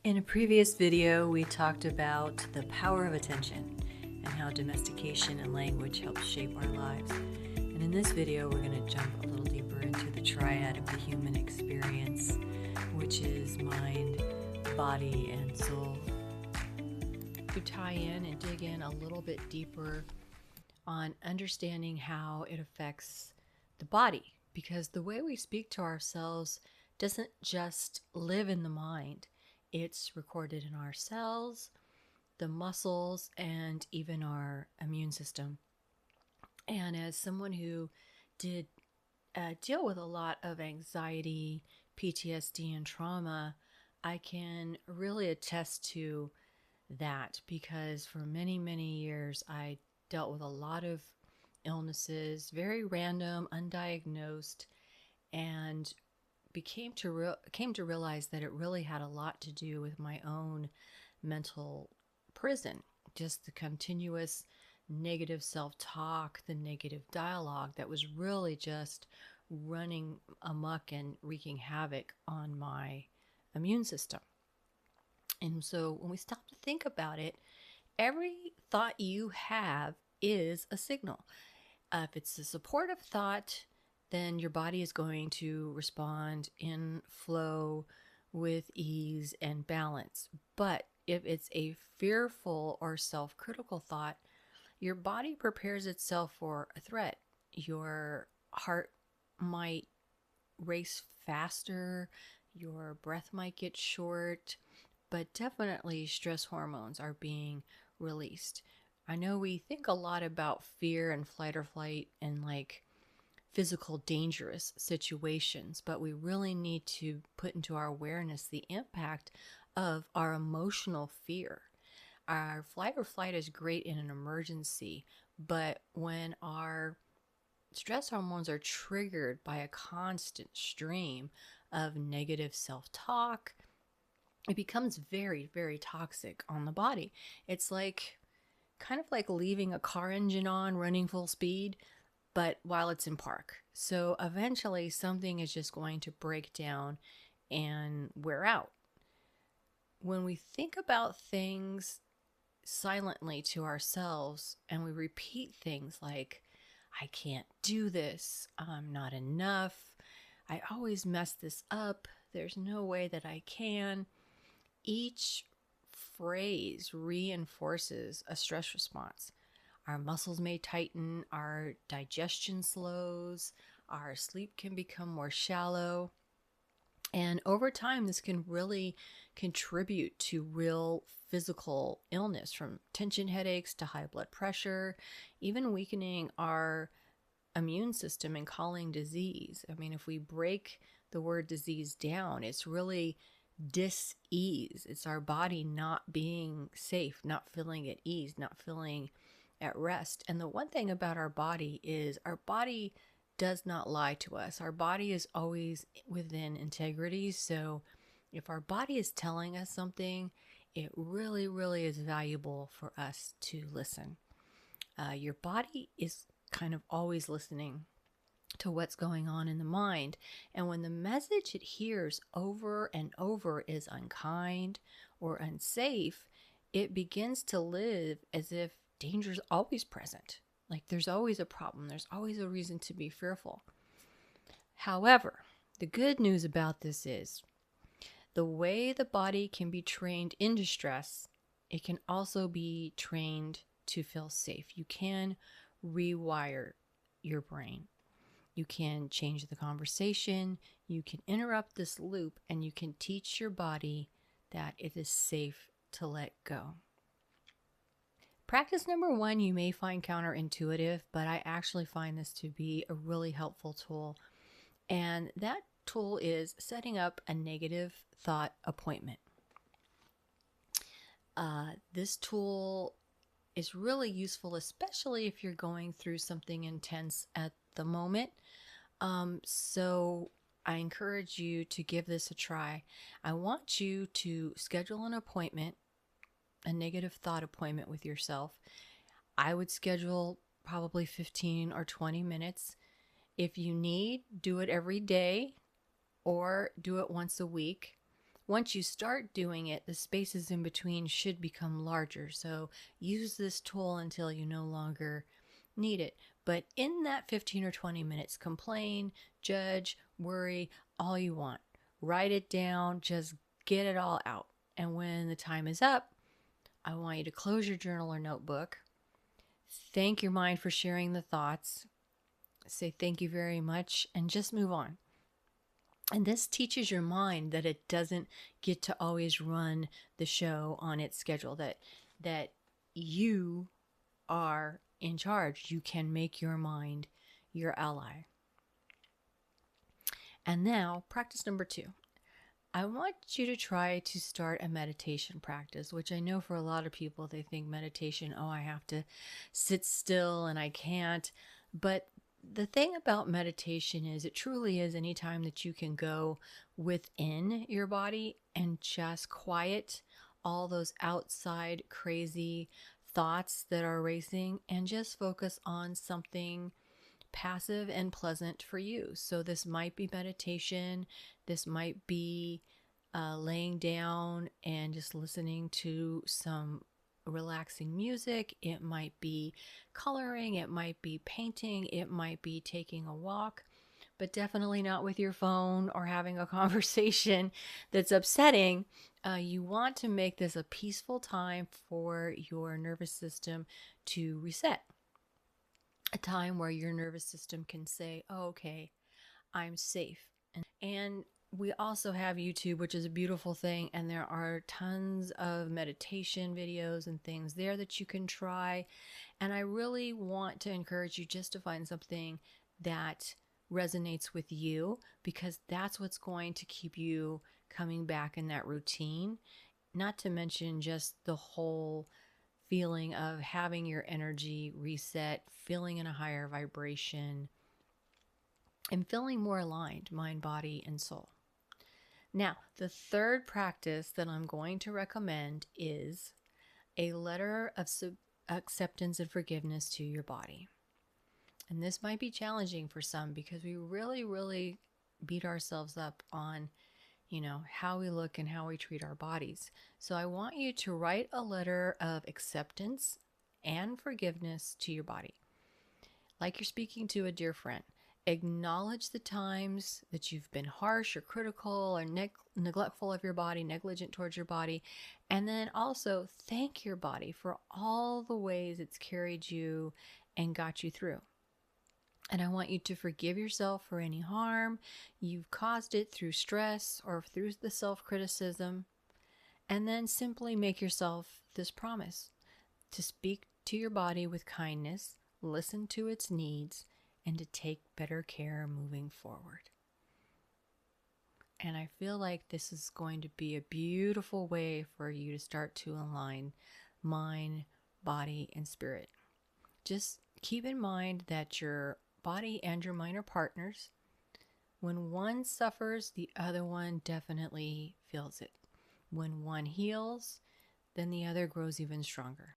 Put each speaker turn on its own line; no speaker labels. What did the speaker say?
In a previous video, we talked about the power of attention and how domestication and language help shape our lives. And in this video, we're going to jump a little deeper into the triad of the human experience, which is mind, body, and soul. To tie in and dig in a little bit deeper on understanding how it affects the body, because the way we speak to ourselves doesn't just live in the mind. It's recorded in our cells, the muscles, and even our immune system. And as someone who did deal with a lot of anxiety, PTSD, and trauma, I can really attest to that because for many, many years I dealt with a lot of illnesses, very random, undiagnosed, and came to realize that it really had a lot to do with my own mental prison. Just the continuous negative self-talk, the negative dialogue that was really just running amok and wreaking havoc on my immune system. And so when we stop to think about it, every thought you have is a signal. If it's a supportive thought, then your body is going to respond in flow with ease and balance. But if it's a fearful or self-critical thought, your body prepares itself for a threat. Your heart might race faster, your breath might get short, but definitely stress hormones are being released. I know we think a lot about fear and fight or flight and like physical dangerous situations, but we really need to put into our awareness the impact of our emotional fear. Our flight or flight is great in an emergency, but when our stress hormones are triggered by a constant stream of negative self-talk, it becomes very, very toxic on the body. It's like kind of like leaving a car engine on running full speed, but while it's in park. So eventually something is just going to break down and wear out. When we think about things silently to ourselves and we repeat things like, I can't do this, I'm not enough, I always mess this up, there's no way that I can, each phrase reinforces a stress response. Our muscles may tighten, our digestion slows, our sleep can become more shallow. And over time, this can really contribute to real physical illness, from tension headaches to high blood pressure, even weakening our immune system and calling disease. I mean, if we break the word disease down, it's really dis-ease. It's our body not being safe, not feeling at ease, not feeling at rest. And the one thing about our body is our body does not lie to us. Our body is always within integrity. So if our body is telling us something, it really, really is valuable for us to listen. Your body is kind of always listening to what's going on in the mind. And when the message it hears over and over is unkind or unsafe, it begins to live as if danger is always present. Like there's always a problem. There's always a reason to be fearful. However, the good news about this is the way the body can be trained into stress, it can also be trained to feel safe. You can rewire your brain. You can change the conversation. You can interrupt this loop and you can teach your body that it is safe to let go. Practice number 1 you may find counterintuitive, but I actually find this to be a really helpful tool. And that tool is setting up a negative thought appointment. This tool is really useful, especially if you're going through something intense at the moment. So I encourage you to give this a try. I want you to schedule an appointment, a negative thought appointment with yourself. I would schedule probably 15 or 20 minutes. If you need, do it every day or do it once a week. Once you start doing it, the spaces in between should become larger. So use this tool until you no longer need it. But in that 15 or 20 minutes, complain, judge, worry, all you want. Write it down, just get it all out. And when the time is up, I want you to close your journal or notebook. Thank your mind for sharing the thoughts. Say thank you very much and just move on. And this teaches your mind that it doesn't get to always run the show on its schedule, that you are in charge. You can make your mind your ally. And now, practice number 2. I want you to try to start a meditation practice, which I know for a lot of people, they think meditation, oh, I have to sit still and I can't. But the thing about meditation is it truly is any time that you can go within your body and just quiet all those outside crazy thoughts that are racing and just focus on something passive and pleasant for you. So this might be meditation. This might be laying down and just listening to some relaxing music. It might be coloring. It might be painting. It might be taking a walk, but definitely not with your phone or having a conversation that's upsetting. You want to make this a peaceful time for your nervous system to reset. A time where your nervous system can say, oh, okay, I'm safe. And we also have YouTube, which is a beautiful thing. And there are tons of meditation videos and things there that you can try. And I really want to encourage you just to find something that resonates with you, because that's what's going to keep you coming back in that routine. Not to mention just the whole feeling of having your energy reset, feeling in a higher vibration, and feeling more aligned, mind, body, and soul. Now, the third practice that I'm going to recommend is a letter of acceptance and forgiveness to your body. And this might be challenging for some because we really beat ourselves up on, how we look and how we treat our bodies. So I want you to write a letter of acceptance and forgiveness to your body, like you're speaking to a dear friend. Acknowledge the times that you've been harsh or critical or neglectful of your body, negligent towards your body. And then also thank your body for all the ways it's carried you and got you through. And I want you to forgive yourself for any harm you've caused it through stress or through the self-criticism. And then simply make yourself this promise to speak to your body with kindness, listen to its needs, and to take better care moving forward. And I feel like this is going to be a beautiful way for you to start to align mind, body, and spirit. Just keep in mind that your body and your mind are partners. When one suffers, the other one definitely feels it. When one heals, then the other grows even stronger.